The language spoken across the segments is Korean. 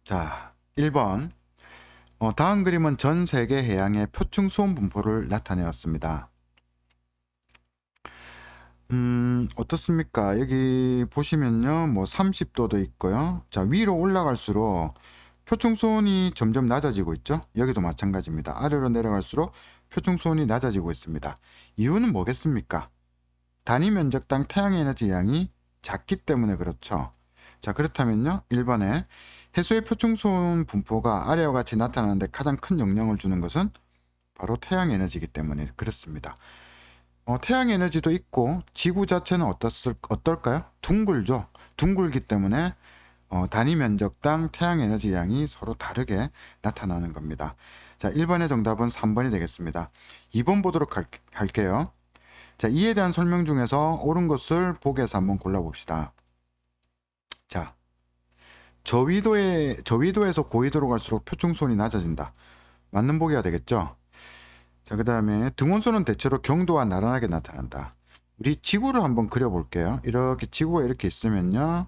자, 1번. 다음 그림은 전 세계 해양의 표층 수온 분포를 나타내었습니다. 어떻습니까? 여기 보시면요, 뭐 30도도 있고요. 자, 위로 올라갈수록 표층 수온이 점점 낮아지고 있죠. 여기도 마찬가지입니다. 아래로 내려갈수록 표층 수온이 낮아지고 있습니다. 이유는 뭐겠습니까? 단위 면적당 태양에너지 양이 작기 때문에 그렇죠. 자, 그렇다면요, 1번에 해수의 표층 수온 분포가 아래와 같이 나타나는데 가장 큰 영향을 주는 것은 바로 태양에너지이기 때문에 그렇습니다. 태양에너지도 있고 지구 자체는 어떨까요? 둥글죠. 둥글기 때문에 단위 면적당 태양에너지 양이 서로 다르게 나타나는 겁니다. 자, 1번의 정답은 3번이 되겠습니다. 2번 보도록 할게요. 자, 이에 대한 설명 중에서 옳은 것을 보기에서 한번 골라봅시다. 자, 저위도에서 고위도로 갈수록 표층수온이 낮아진다. 맞는 보기가 되겠죠? 자, 그 다음에 등온수는 대체로 경도와 나란하게 나타난다. 우리 지구를 한번 그려볼게요. 이렇게 지구가 이렇게 있으면요,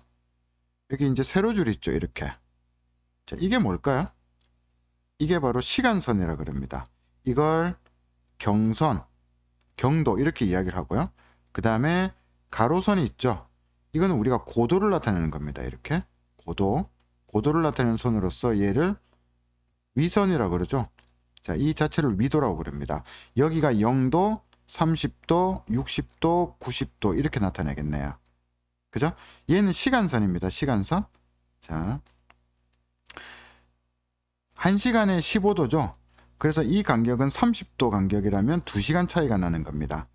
여기 이제 세로줄 있죠, 이렇게. 자, 이게 뭘까요? 이게 바로 시간선이라 그럽니다. 이걸 경선, 경도 이렇게 이야기를 하고요. 그 다음에 가로선이 있죠. 이거는 우리가 고도를 나타내는 겁니다. 이렇게 고도를 나타내는 선으로서 얘를 위선이라고 그러죠. 자, 이 자체를 위도라고 부릅니다. 여기가 0도, 30도, 60도, 90도 이렇게 나타내겠네요. 그죠? 얘는 시간선입니다. 시간선. 자, 1시간에 15도죠. 그래서 이 간격은 30도 간격이라면 2시간 차이가 나는 겁니다.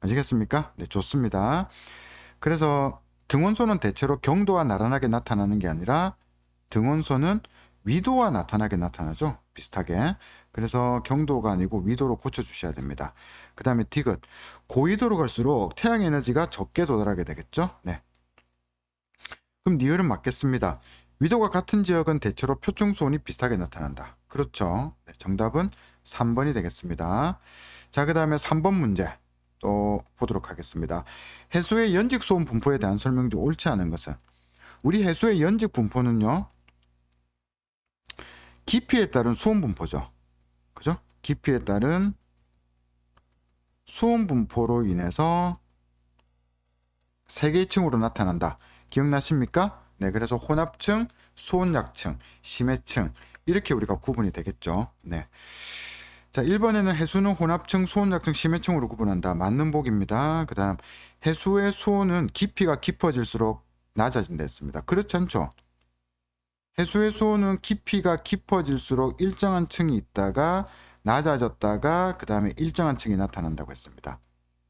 아시겠습니까? 네, 좋습니다. 그래서 등온소는 대체로 경도와 나란하게 나타나는 게 아니라 등온소는 위도와 나타나게 나타나죠. 비슷하게. 그래서 경도가 아니고 위도로 고쳐주셔야 됩니다. 그 다음에 디귿. 고위도로 갈수록 태양에너지가 적게 도달하게 되겠죠. 네. 그럼 니을은 맞겠습니다. 위도가 같은 지역은 대체로 표층수온이 비슷하게 나타난다. 그렇죠. 네, 정답은 3번이 되겠습니다. 자, 그 다음에 3번 문제 또 보도록 하겠습니다. 해수의 연직수온 분포에 대한 설명 중 옳지 않은 것은? 우리 해수의 연직 분포는요, 깊이에 따른 수온 분포죠. 그죠? 깊이에 따른 수온 분포로 인해서 세 개의 층으로 나타난다. 기억나십니까? 네, 그래서 혼합층, 수온약층, 심해층 이렇게 우리가 구분이 되겠죠. 네. 자, 1번에는 해수는 혼합층, 수온약층, 심해층으로 구분한다. 맞는 복입니다. 그 다음 해수의 수온은 깊이가 깊어질수록 낮아진다 했습니다. 그렇지 않죠? 해수의 수온은 깊이가 깊어질수록 일정한 층이 있다가 낮아졌다가 그 다음에 일정한 층이 나타난다고 했습니다.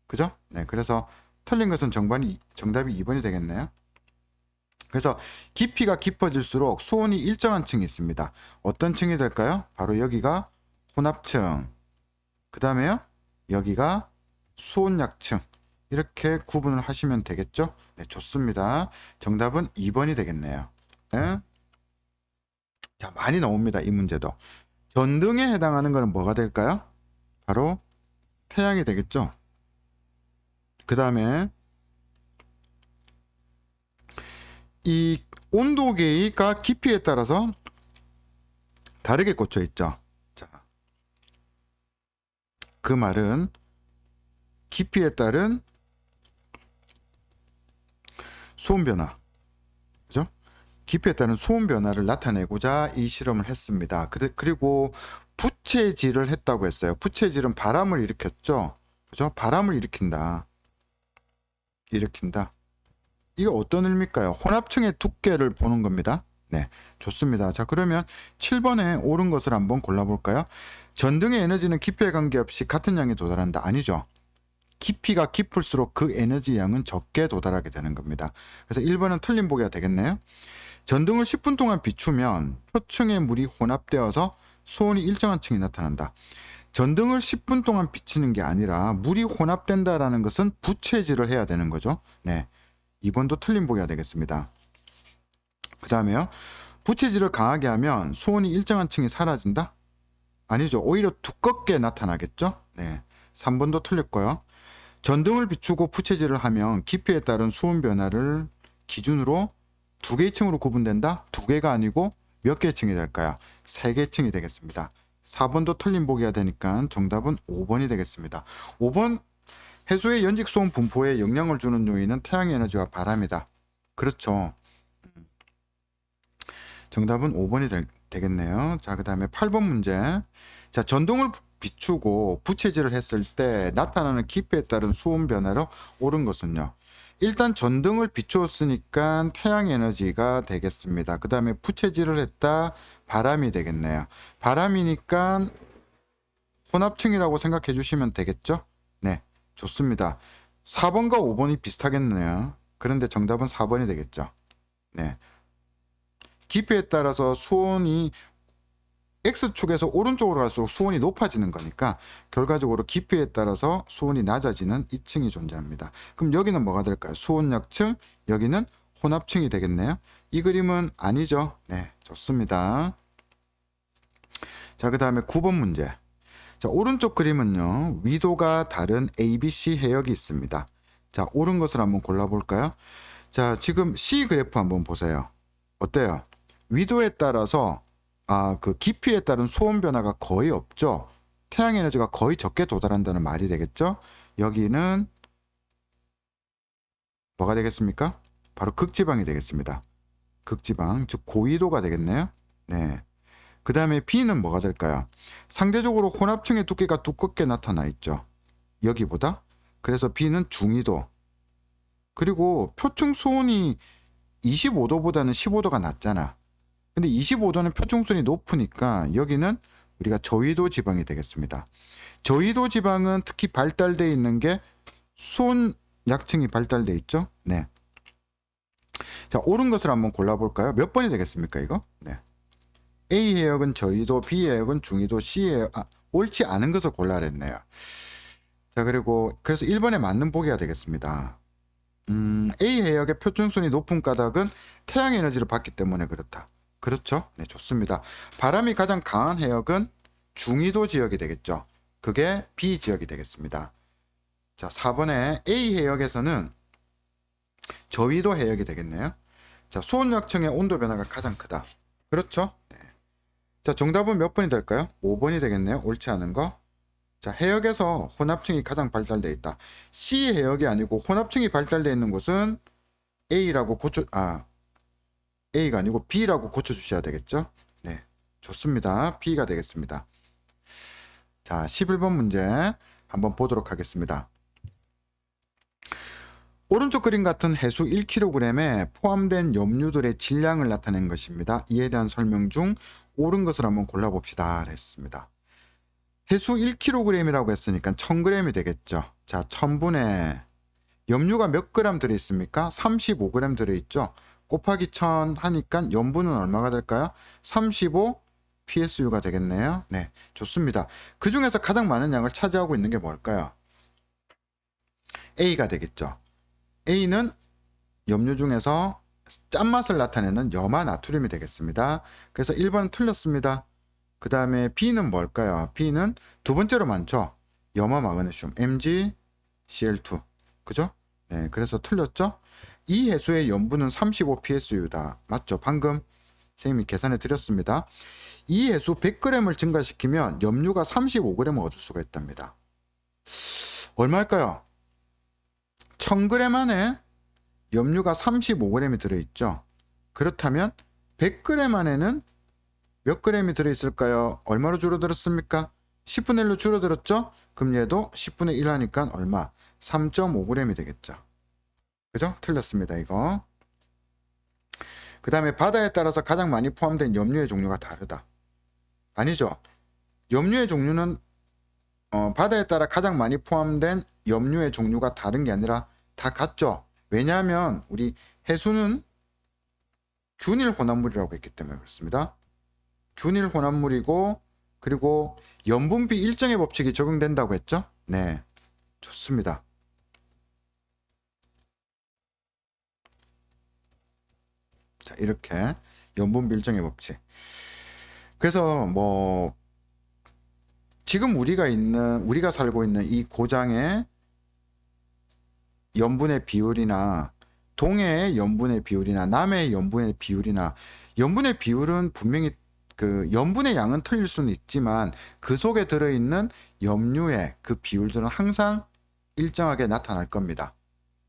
그죠? 네, 그래서 틀린 것은 정답이 2번이 되겠네요. 그래서 깊이가 깊어질수록 수온이 일정한 층이 있습니다. 어떤 층이 될까요? 바로 여기가 혼합층, 그 다음에요, 여기가 수온약층. 이렇게 구분을 하시면 되겠죠? 네, 좋습니다. 정답은 2번이 되겠네요. 네. 자, 많이 나옵니다. 이 문제도. 전등에 해당하는 것은 뭐가 될까요? 바로 태양이 되겠죠? 그 다음에 이 온도계가 깊이에 따라서 다르게 꽂혀 있죠. 자, 그 말은 깊이에 따른 수온 변화, 그죠? 깊이에 따른 수온 변화를 나타내고자 이 실험을 했습니다. 그리고 부채질을 했다고 했어요. 부채질은 바람을 일으켰죠. 그죠? 바람을 일으킨다. 이거 어떤 의미일까요? 혼합층의 두께를 보는 겁니다. 네, 좋습니다. 자, 그러면 7번에 옳은 것을 한번 골라볼까요? 전등의 에너지는 깊이에 관계없이 같은 양에 도달한다. 아니죠. 깊이가 깊을수록 그 에너지 양은 적게 도달하게 되는 겁니다. 그래서 1번은 틀린 보기가 되겠네요. 전등을 10분 동안 비추면 표층의 물이 혼합되어서 수온이 일정한 층이 나타난다. 전등을 10분 동안 비치는 게 아니라 물이 혼합된다라는 것은 부채질을 해야 되는 거죠. 네, 2번도 틀린 보기가 되겠습니다. 그 다음에요, 부채질을 강하게 하면 수온이 일정한 층이 사라진다? 아니죠. 오히려 두껍게 나타나겠죠. 네, 3번도 틀렸고요. 전등을 비추고 부채질을 하면 깊이에 따른 수온 변화를 기준으로 두 개의 층으로 구분된다? 두 개가 아니고 몇 개층이 될까요? 3개층이 되겠습니다. 4번도 틀린 보기가 되니까 정답은 5번이 되겠습니다. 5번 해수의 연직수온 분포에 영향을 주는 요인은 태양에너지와 바람이다. 그렇죠. 정답은 5번이 되겠네요. 자, 그 다음에 8번 문제. 자, 전등을 비추고 부채질을 했을 때 나타나는 기표에 따른 수온 변화로 옳은 것은요. 일단 전등을 비추었으니까 태양에너지가 되겠습니다. 그 다음에 부채질을 했다. 바람이 되겠네요. 바람이니까 혼합층이라고 생각해 주시면 되겠죠? 네, 좋습니다. 4번과 5번이 비슷하겠네요. 그런데 정답은 4번이 되겠죠. 네. 기표에 따라서 수온이 X축에서 오른쪽으로 갈수록 수온이 높아지는 거니까 결과적으로 기표에 따라서 수온이 낮아지는 2층이 존재합니다. 그럼 여기는 뭐가 될까요? 수온약층, 여기는 혼합층이 되겠네요. 이 그림은 아니죠. 네, 좋습니다. 자, 그 다음에 9번 문제. 자, 오른쪽 그림은요, 위도가 다른 ABC 해역이 있습니다. 자, 옳은 것을 한번 골라볼까요? 자, 지금 C 그래프 한번 보세요. 어때요? 위도에 따라서 그 깊이에 따른 수온 변화가 거의 없죠. 태양 에너지가 거의 적게 도달한다는 말이 되겠죠. 여기는 뭐가 되겠습니까? 바로 극지방이 되겠습니다. 극지방, 즉 고위도가 되겠네요. 네. 그 다음에 B는 뭐가 될까요? 상대적으로 혼합층의 두께가 두껍게 나타나 있죠. 여기보다. 그래서 B는 중위도. 그리고 표층 수온이 25도보다는 15도가 낮잖아. 근데 25도는 표층수온이 높으니까 여기는 우리가 저위도 지방이 되겠습니다. 저위도 지방은 특히 발달되어 있는 게 수온 약층이 발달되어 있죠. 네. 자, 옳은 것을 한번 골라볼까요? 몇 번이 되겠습니까, 이거? 네. A 해역은 저위도, B 해역은 중위도, C 해역, 옳지 않은 것을 골라냈네요. 자, 그리고 그래서 1번에 맞는 보기가 되겠습니다. A 해역의 표층수온이 높은 까닭은 태양 에너지를 받기 때문에 그렇다. 그렇죠? 네, 좋습니다. 바람이 가장 강한 해역은 중위도 지역이 되겠죠. 그게 B 지역이 되겠습니다. 자, 4번에 A 해역에서는 저위도 해역이 되겠네요. 자, 수온약층의 온도 변화가 가장 크다. 그렇죠? 네. 자, 정답은 몇 번이 될까요? 5번이 되겠네요. 옳지 않은 거. 자, 해역에서 혼합층이 가장 발달되어 있다. C 해역이 아니고 혼합층이 발달되어 있는 곳은 A라고 A가 아니고 B라고 고쳐주셔야 되겠죠? 네, 좋습니다. B가 되겠습니다. 자, 11번 문제 한번 보도록 하겠습니다. 오른쪽 그림 같은 해수 1kg에 포함된 염류들의 질량을 나타낸 것입니다. 이에 대한 설명 중 옳은 것을 한번 골라봅시다. 했습니다. 해수 1kg이라고 했으니까 1000g이 되겠죠. 자, 1000분의 염류가 몇 그램 들어있습니까? 35g 들어있죠. 곱하기 1000 하니까 염분은 얼마가 될까요? 35 PSU가 되겠네요. 네, 좋습니다. 그 중에서 가장 많은 양을 차지하고 있는 게 뭘까요? A가 되겠죠. A는 염류 중에서 짠맛을 나타내는 염화 나트륨이 되겠습니다. 그래서 1번은 틀렸습니다. 그 다음에 B는 뭘까요? B는 두 번째로 많죠. 염화 마그네슘 MgCl2. 그죠? 네, 그래서 틀렸죠? 이 해수의 염분은 35 PSU다. 맞죠? 방금 선생님이 계산해 드렸습니다. 이 해수 100g을 증가시키면 염류가 35g을 얻을 수가 있답니다. 얼마일까요? 1000g 안에 염류가 35g이 들어있죠. 그렇다면 100g 안에는 몇 g이 들어있을까요? 얼마로 줄어들었습니까? 10분의 1로 줄어들었죠? 그럼 얘도 10분의 1 하니까 얼마? 3.5g이 되겠죠. 그죠? 틀렸습니다, 이거. 그 다음에 바다에 따라서 가장 많이 포함된 염류의 종류가 다르다. 아니죠. 염류의 종류는 바다에 따라 가장 많이 포함된 염류의 종류가 다른 게 아니라 다 같죠. 왜냐하면 우리 해수는 균일 혼합물이라고 했기 때문에 그렇습니다. 균일 혼합물이고 그리고 염분비 일정의 법칙이 적용된다고 했죠. 네, 좋습니다. 자, 이렇게 염분비 일정의 법칙. 그래서 뭐 지금 우리가 살고 있는 이 고장의 염분의 비율이나 동해의 염분의 비율이나 남해의 염분의 비율이나 염분의 비율은 분명히 그 염분의 양은 틀릴 수는 있지만 그 속에 들어있는 염류의 그 비율들은 항상 일정하게 나타날 겁니다.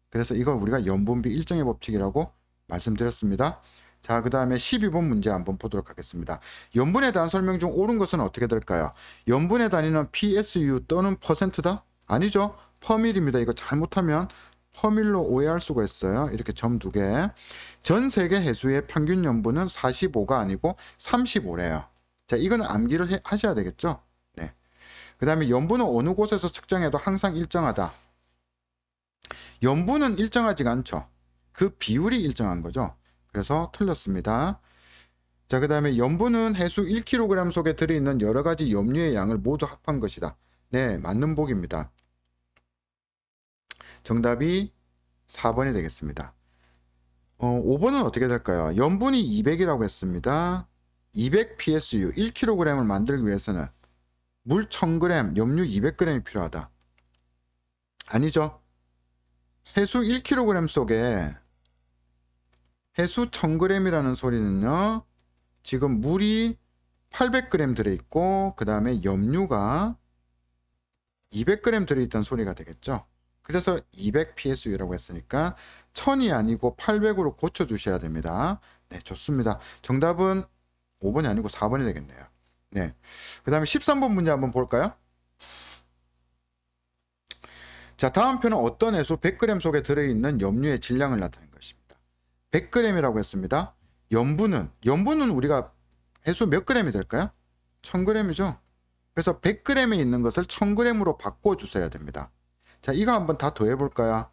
그래서 이걸 우리가 염분비 일정의 법칙이라고 말씀드렸습니다. 자, 그 다음에 12번 문제 한번 보도록 하겠습니다. 염분에 대한 설명 중 옳은 것은 어떻게 될까요? 염분의 단위는 PSU 또는 퍼센트다? 아니죠. 퍼밀입니다. 이거 잘못하면 퍼밀로 오해할 수가 있어요. 이렇게 점 2개. 전 세계 해수의 평균 염분은 45가 아니고 35래요. 자, 이거는 암기를 하셔야 되겠죠? 네. 그 다음에 염분은 어느 곳에서 측정해도 항상 일정하다. 염분은 일정하지가 않죠. 그 비율이 일정한 거죠. 그래서 틀렸습니다. 자, 그 다음에 염분은 해수 1kg 속에 들어있는 여러 가지 염류의 양을 모두 합한 것이다. 네, 맞는 복입니다. 정답이 4번이 되겠습니다. 5번은 어떻게 될까요? 염분이 200이라고 했습니다. 200 PSU 1kg을 만들기 위해서는 물 1000g, 염류 200g이 필요하다. 아니죠. 해수 1kg 속에 해수 1000g이라는 소리는요. 지금 물이 800g 들어있고 그 다음에 염류가 200g 들어있던 소리가 되겠죠. 그래서 200 PSU라고 했으니까 1000이 아니고 800으로 고쳐주셔야 됩니다. 네, 좋습니다. 정답은 5번이 아니고 4번이 되겠네요. 네, 그 다음에 13번 문제 한번 볼까요? 자, 다음 표는 어떤 해수 100g 속에 들어있는 염류의 질량을 나타낸 것입니다. 100g이라고 했습니다. 염분은 우리가 해수 몇 g이 될까요? 1000g이죠. 그래서 100g에 있는 것을 1000g으로 바꿔주셔야 됩니다. 자, 이거 한번 다 더해볼까요?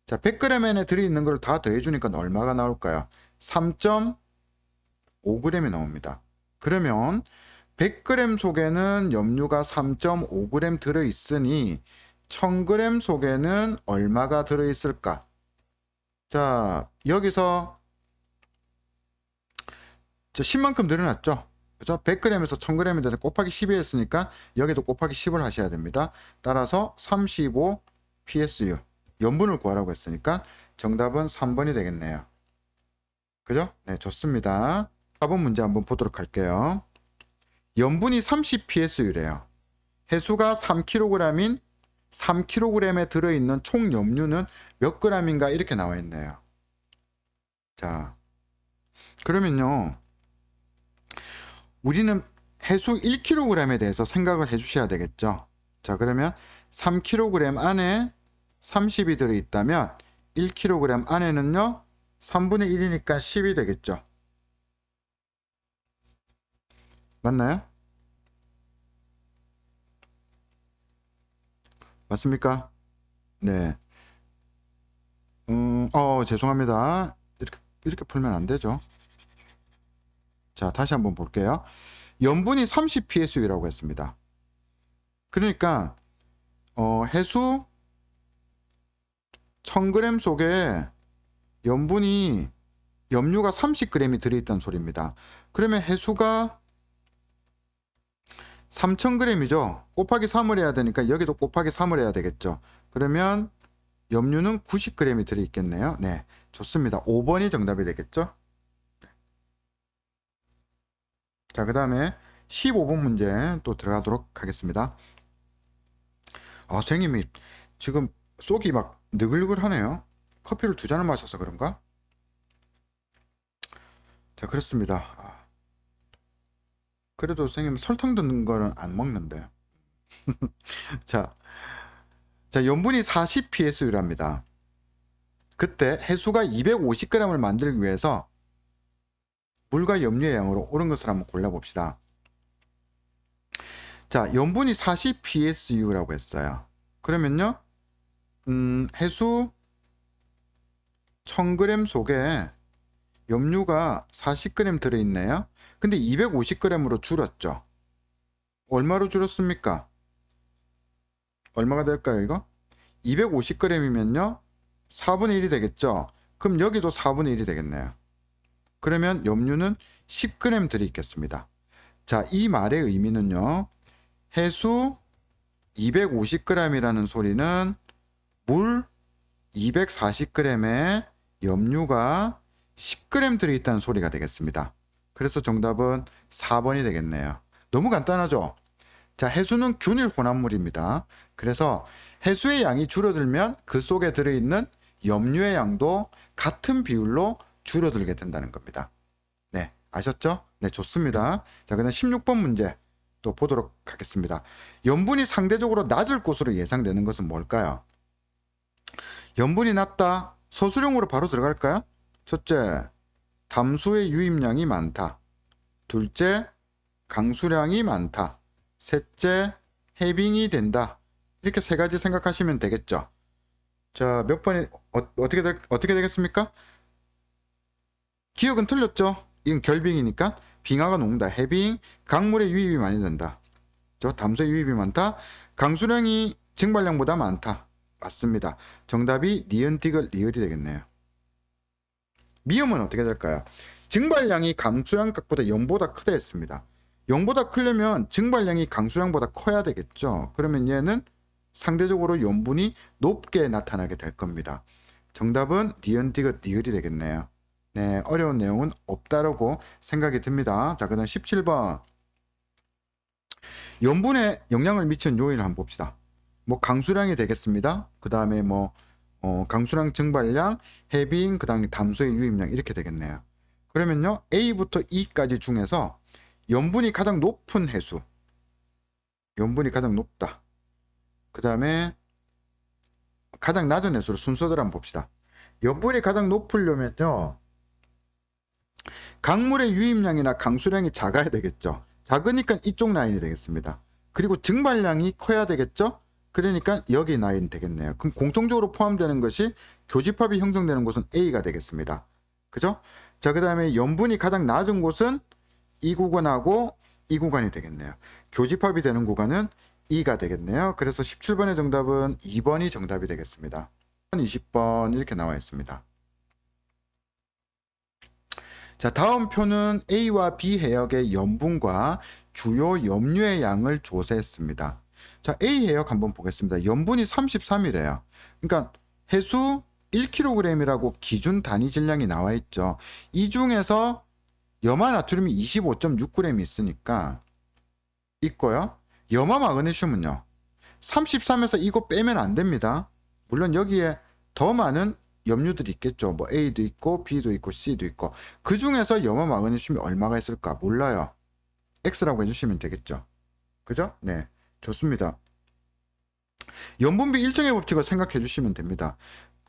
자, 100g 안에 들어있는 걸 다 더해주니까 얼마가 나올까요? 3.5g이 나옵니다. 그러면 100g 속에는 염류가 3.5g 들어있으니 1000g 속에는 얼마가 들어있을까? 자, 여기서 10만큼 늘어났죠? 그죠? 100g에서 1000g이 돼서 곱하기 10이 했으니까 여기도 곱하기 10을 하셔야 됩니다. 따라서 35 PSU 염분을 구하라고 했으니까 정답은 3번이 되겠네요. 그죠? 네, 좋습니다. 4번 문제 한번 보도록 할게요. 염분이 30 PSU래요. 해수가 3kg인 3kg에 들어있는 총 염류는 몇 g인가 이렇게 나와 있네요. 자, 그러면요. 우리는 해수 1kg에 대해서 생각을 해 주셔야 되겠죠. 자, 그러면 3kg 안에 30이 들어있다면 1kg 안에는요 3분의 1이니까 10이 되겠죠. 맞나요? 맞습니까? 네. 죄송합니다. 이렇게 풀면 안 되죠. 자, 다시 한번 볼게요. 염분이 30 PSU라고 했습니다. 그러니까 해수 1000g 속에 염류가 30g이 들어있다는 소리입니다. 그러면 해수가 3000g이죠. 곱하기 3을 해야 되니까 여기도 곱하기 3을 해야 되겠죠. 그러면 염류는 90g이 들어있겠네요. 네, 좋습니다. 5번이 정답이 되겠죠. 자, 그 다음에 15번 문제 또 들어가도록 하겠습니다. 선생님이 지금 속이 막 느글느글하네요. 커피를 2잔을 마셔서 그런가? 자, 그렇습니다. 그래도 선생님 설탕 넣는 거는 안 먹는데. 자, 염분이 40 PSU랍니다. 그때 해수가 250g을 만들기 위해서 물과 염류의 양으로 옳은 것을 한번 골라봅시다. 자, 염분이 40 PSU라고 했어요. 그러면요, 해수 1000g 속에 염류가 40g 들어있네요. 근데 250g으로 줄었죠. 얼마로 줄었습니까? 얼마가 될까요, 이거? 250g이면요, 4분의 1이 되겠죠. 그럼 여기도 4분의 1이 되겠네요. 그러면 염류는 10g 들어있겠습니다. 자, 이 말의 의미는요, 해수 250g이라는 소리는 물 240g에 염류가 10g 들어있다는 소리가 되겠습니다. 그래서 정답은 4번이 되겠네요. 너무 간단하죠? 자, 해수는 균일 혼합물입니다. 그래서 해수의 양이 줄어들면 그 속에 들어있는 염류의 양도 같은 비율로 줄어들게 된다는 겁니다. 네, 아셨죠? 네, 좋습니다. 자, 그다음 16번 문제 또 보도록 하겠습니다. 염분이 상대적으로 낮을 것으로 예상되는 것은 뭘까요? 염분이 낮다. 서술형으로 바로 들어갈까요? 첫째, 담수의 유입량이 많다. 둘째, 강수량이 많다. 셋째, 해빙이 된다. 이렇게 세 가지 생각하시면 되겠죠. 자, 몇 번이 어떻게 되겠습니까? 기억은 틀렸죠? 이건 결빙이니까 빙하가 녹는다. 해빙, 강물의 유입이 많이 된다. 담수의 유입이 많다. 강수량이 증발량보다 많다. 맞습니다. 정답이 니은, 디귿, 리을이 되겠네요. 미음은 어떻게 될까요? 증발량이 강수량 값보다 0보다 크다 했습니다. 0보다 크려면 증발량이 강수량보다 커야 되겠죠. 그러면 얘는 상대적으로 염분이 높게 나타나게 될 겁니다. 정답은 니은, 디귿, 리을이 되겠네요. 네, 어려운 내용은 없다라고 생각이 듭니다. 자, 그 다음 17번. 염분에 영향을 미치는 요인을 한번 봅시다. 뭐 강수량이 되겠습니다. 그 다음에 뭐 강수량 증발량, 해빙, 그 다음에 담수의 유입량 이렇게 되겠네요. 그러면요, A부터 E까지 중에서 염분이 가장 높은 해수, 염분이 가장 높다. 그 다음에 가장 낮은 해수로 순서대로 한번 봅시다. 염분이 가장 높으려면요, 강물의 유입량이나 강수량이 작아야 되겠죠. 작으니까 이쪽 라인이 되겠습니다. 그리고 증발량이 커야 되겠죠. 그러니까 여기 라인 되겠네요. 그럼 공통적으로 포함되는 것이 교집합이 형성되는 곳은 A가 되겠습니다. 그죠? 자, 그 다음에 염분이 가장 낮은 곳은 이 구간하고 이 구간이 되겠네요. 교집합이 되는 구간은 E가 되겠네요. 그래서 17번의 정답은 2번이 정답이 되겠습니다. 20번 이렇게 나와 있습니다. 자, 다음 표는 A와 B 해역의 염분과 주요 염류의 양을 조사했습니다. 자, A 해역 한번 보겠습니다. 염분이 33이래요. 그러니까 해수 1kg이라고 기준 단위 질량이 나와 있죠. 이 중에서 염화나트륨이 25.6g이 있으니까 있고요. 염화 마그네슘은요, 33에서 이거 빼면 안 됩니다. 물론 여기에 더 많은 염류들이 있겠죠. 뭐 A도 있고 B도 있고 C도 있고. 그 중에서 염화 마그네슘이 얼마가 있을까 몰라요. X라고 해주시면 되겠죠. 그죠? 네, 좋습니다. 염분비 일정의 법칙을 생각해 주시면 됩니다.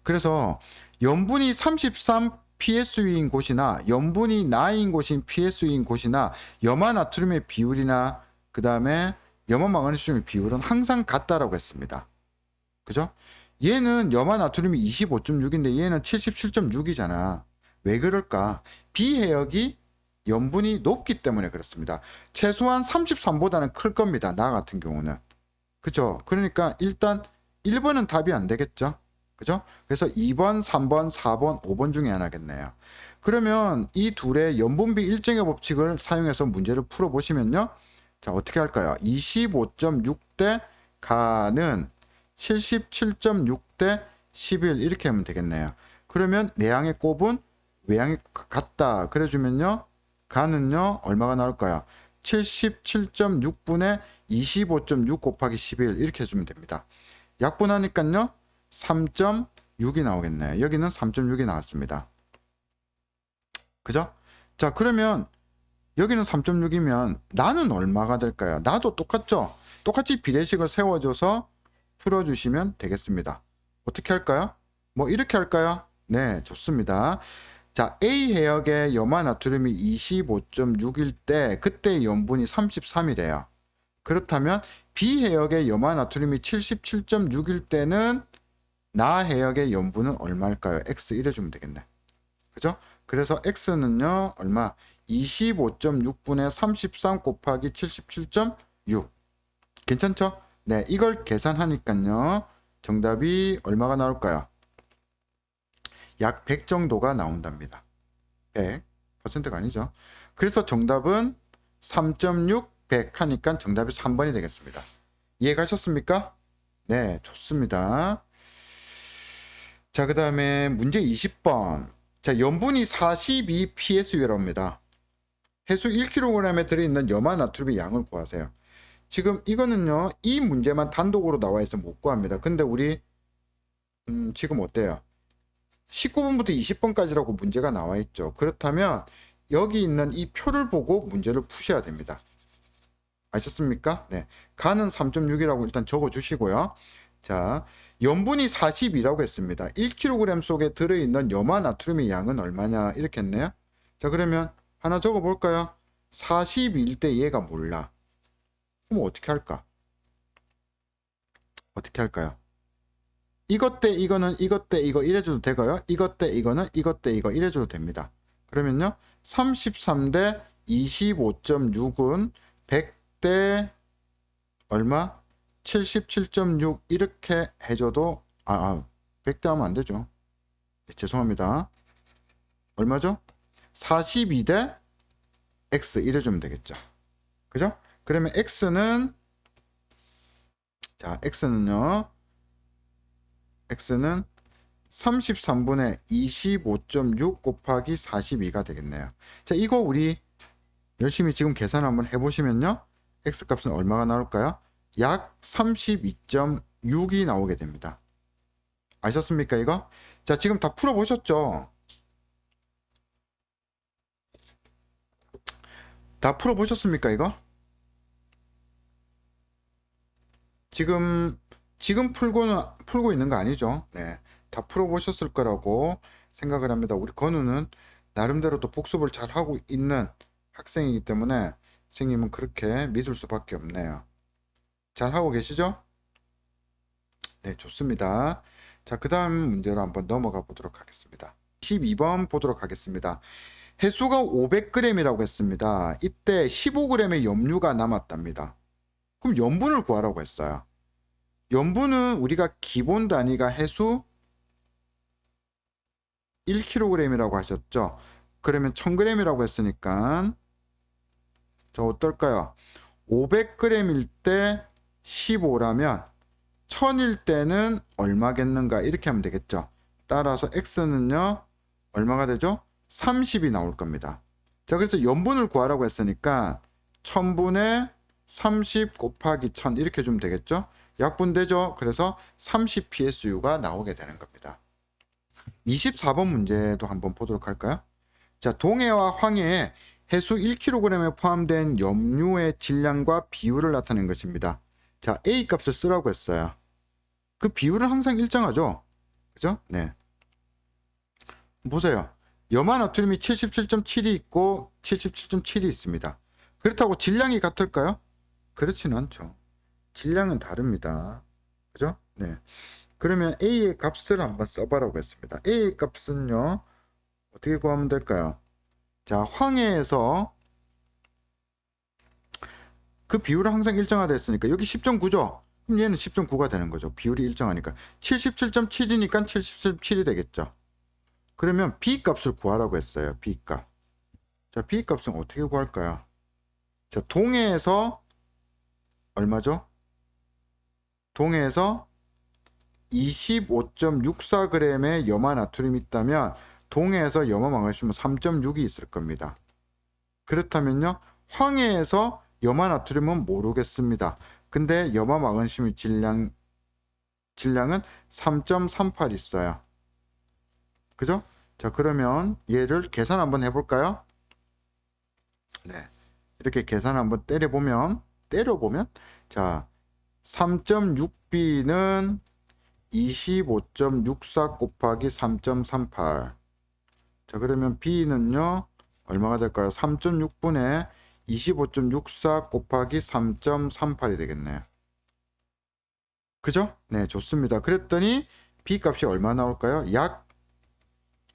그래서 염분이 33 PSU인 곳이나 염분이 나인 곳인 PSU인 곳이나 염화 나트륨의 비율이나 그 다음에 염화 마그네슘의 비율은 항상 같다라고 했습니다. 그죠? 얘는 염화 나트륨이 25.6인데 얘는 77.6이잖아. 왜 그럴까? B 해역이 염분이 높기 때문에 그렇습니다. 최소한 33보다는 클 겁니다. 나 같은 경우는. 그죠? 그러니까 일단 1번은 답이 안 되겠죠? 그죠? 그래서 2번, 3번, 4번, 5번 중에 하나겠네요. 그러면 이 둘의 염분비 일정의 법칙을 사용해서 문제를 풀어보시면요. 자, 어떻게 할까요? 25.6대 가는 77.6대 11 이렇게 하면 되겠네요. 그러면 내양의 곱은 외양의 같다 그래주면요, 가는요 얼마가 나올까요? 77.6분의 25.6 곱하기 11 이렇게 해주면 됩니다. 약분하니까요 3.6이 나오겠네요. 여기는 3.6이 나왔습니다. 그죠? 자, 그러면 여기는 3.6이면 나는 얼마가 될까요? 나도 똑같죠? 똑같이 비례식을 세워줘서 풀어주시면 되겠습니다. 어떻게 할까요? 뭐 이렇게 할까요? 네, 좋습니다. 자, A 해역의 염화 나트륨이 25.6일 때 그때 염분이 33이래요. 그렇다면 B 해역의 염화 나트륨이 77.6일 때는 나 해역의 염분은 얼마일까요? X 이래주면 되겠네. 그죠? 그래서 X는요 얼마? 25.6분의 33 곱하기 77.6. 괜찮죠? 네, 이걸 계산하니까요 정답이 얼마가 나올까요? 약 100 정도가 나온답니다. 100%가 아니죠. 그래서 정답은 3.6, 100 하니까 정답이 3번이 되겠습니다. 이해 가셨습니까? 네, 좋습니다. 자, 그 다음에 문제 20번. 자, 염분이 42 PSU라고 합니다. 해수 1kg에 들어있는 염화 나트륨의 양을 구하세요. 지금 이거는요, 이 문제만 단독으로 나와 있어 못 구합니다. 근데 우리 지금 어때요? 19번부터 20번까지라고 문제가 나와 있죠. 그렇다면 여기 있는 이 표를 보고 문제를 푸셔야 됩니다. 아셨습니까? 네. 가는 3.6이라고 일단 적어 주시고요. 자, 염분이 42라고 했습니다. 1kg 속에 들어있는 염화 나트륨의 양은 얼마냐 이렇게 했네요. 자, 그러면 하나 적어 볼까요? 42일 때 얘가 몰라. 그럼 어떻게 할까? 어떻게 할까요? 이것 때 이거는 이것 때 이거 이래줘도 되고요. 이것 때 이거는 이것 때 이거 이래줘도 됩니다. 그러면요. 33 대 25.6은 100 대 얼마? 77.6 이렇게 해줘도 100대 하면 안 되죠. 네, 죄송합니다. 얼마죠? 42 대 X 이래주면 되겠죠. 그죠? 그러면 X는 자, X는요. X는 33분의 25.6 곱하기 42가 되겠네요. 자, 이거 우리 열심히 지금 계산 한번 해보시면요. X 값은 얼마가 나올까요? 약 32.6이 나오게 됩니다. 아셨습니까, 이거? 자, 지금 다 풀어보셨죠? 다 풀어보셨습니까, 이거? 지금 풀고 있는 거 아니죠? 네. 다 풀어보셨을 거라고 생각을 합니다. 우리 건우는 나름대로 또 복습을 잘 하고 있는 학생이기 때문에 선생님은 그렇게 믿을 수밖에 없네요. 잘 하고 계시죠? 네, 좋습니다. 자, 그 다음 문제로 한번 넘어가 보도록 하겠습니다. 12번 보도록 하겠습니다. 해수가 500g이라고 했습니다. 이때 15g의 염류가 남았답니다. 그럼 염분을 구하라고 했어요. 염분은 우리가 기본 단위가 해수 1kg이라고 하셨죠. 그러면 1000g이라고 했으니까 저 어떨까요? 500g일 때 15라면 1000일 때는 얼마겠는가 이렇게 하면 되겠죠. 따라서 x는요 얼마가 되죠? 30이 나올 겁니다. 자, 그래서 염분을 구하라고 했으니까 1000분의 30 곱하기 1000 이렇게 주면 되겠죠. 약분되죠. 그래서 30 PSU가 나오게 되는 겁니다. 24번 문제도 한번 보도록 할까요? 자, 동해와 황해에 해수 1kg에 포함된 염류의 질량과 비율을 나타낸 것입니다. 자, A 값을 쓰라고 했어요. 그 비율은 항상 일정하죠. 그죠? 네. 보세요. 염화 나트륨이 77.7이 있고 77.7이 있습니다. 그렇다고 질량이 같을까요? 그렇지는 않죠. 질량은 다릅니다. 그죠? 네. 그러면 A의 값을 한번 써보라고 했습니다. A의 값은요, 어떻게 구하면 될까요? 자, 황해에서 그 비율은 항상 일정하다 했으니까 여기 10.9죠? 그럼 얘는 10.9가 되는 거죠. 비율이 일정하니까. 77.7이니까 77.7이 되겠죠. 그러면 B 값을 구하라고 했어요. B 값. 자, B 값은 어떻게 구할까요? 자, 동해에서 얼마죠? 동해에서 25.64g의 염화 나트륨이 있다면 동해에서 염화 마그네슘은 3.6이 있을 겁니다. 그렇다면요, 황해에서 염화 나트륨은 모르겠습니다. 근데 염화 마그네슘의 질량은 3.38 있어요. 그죠? 자, 그러면 얘를 계산 한번 해볼까요? 네, 이렇게 계산 한번 때려보면 자, 3.6b는 25.64 곱하기 3.38. 자, 그러면 b는요 얼마가 될까요? 3.6분의 25.64 곱하기 3.38이 되겠네요. 그죠? 네, 좋습니다. 그랬더니 b 값이 얼마 나올까요? 약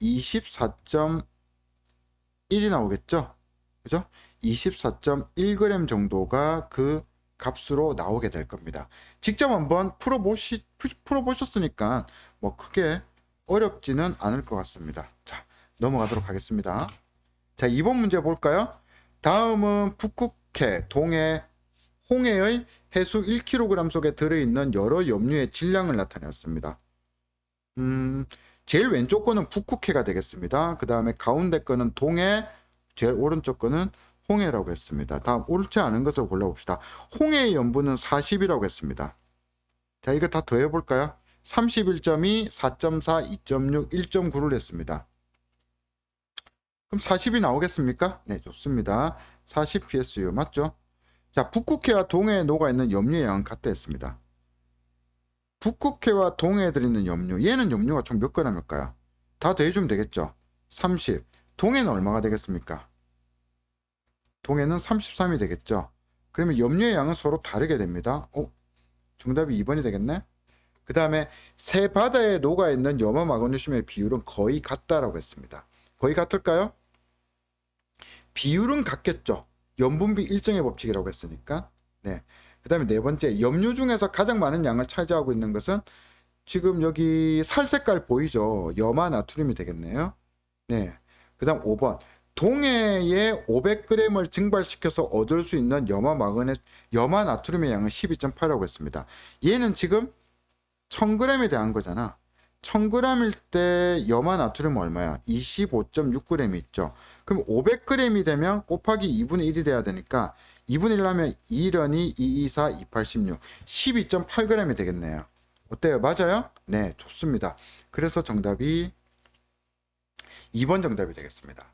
24.1이 나오겠죠? 그죠? 24.1g 정도가 그 값으로 나오게 될 겁니다. 직접 한번 풀어보셨으니까 뭐 크게 어렵지는 않을 것 같습니다. 자, 넘어가도록 하겠습니다. 자, 2번 문제 볼까요? 다음은 북극해, 동해, 홍해의 해수 1kg 속에 들어있는 여러 염류의 질량을 나타내었습니다. 제일 왼쪽 거는 북극해가 되겠습니다. 그 다음에 가운데 거는 동해, 제일 오른쪽 거는 홍해라고 했습니다. 다음 옳지 않은 것을 골라봅시다. 홍해의 염분은 40이라고 했습니다. 자, 이거 다 더해볼까요? 31.2, 4.4, 2.6, 1.9를 했습니다. 그럼 40이 나오겠습니까? 네, 좋습니다. 40 PSU 맞죠? 자, 북극해와 동해에 녹아있는 염료의 양은 같다 했습니다. 북극해와 동해에 들어있는 염료, 얘는 염료가 총 몇 g일까요? 다 더해주면 되겠죠? 30. 동해는 얼마가 되겠습니까? 동해는 33이 되겠죠? 그러면 염료의 양은 서로 다르게 됩니다. 정답이 2번이 되겠네? 그 다음에 새 바다에 녹아있는 염화 마그네슘의 비율은 거의 같다라고 했습니다. 거의 같을까요? 비율은 같겠죠. 염분비 일정의 법칙이라고 했으니까. 네. 그 다음에 네 번째, 염료 중에서 가장 많은 양을 차지하고 있는 것은 지금 여기 살 색깔 보이죠? 염화 나트륨이 되겠네요. 네. 그 다음 5번, 동해에 500g을 증발시켜서 얻을 수 있는 염화 나트륨의 양은 12.8이라고 했습니다. 얘는 지금 1000g에 대한 거잖아. 1000g일 때 염화 나트륨 얼마야? 25.6g이 있죠. 그럼 500g이 되면 곱하기 2분의 1이 돼야 되니까 2분의 1 하면 2련이 224, 2816, 12.8g이 되겠네요. 어때요? 맞아요? 네, 좋습니다. 그래서 정답이 2번 정답이 되겠습니다.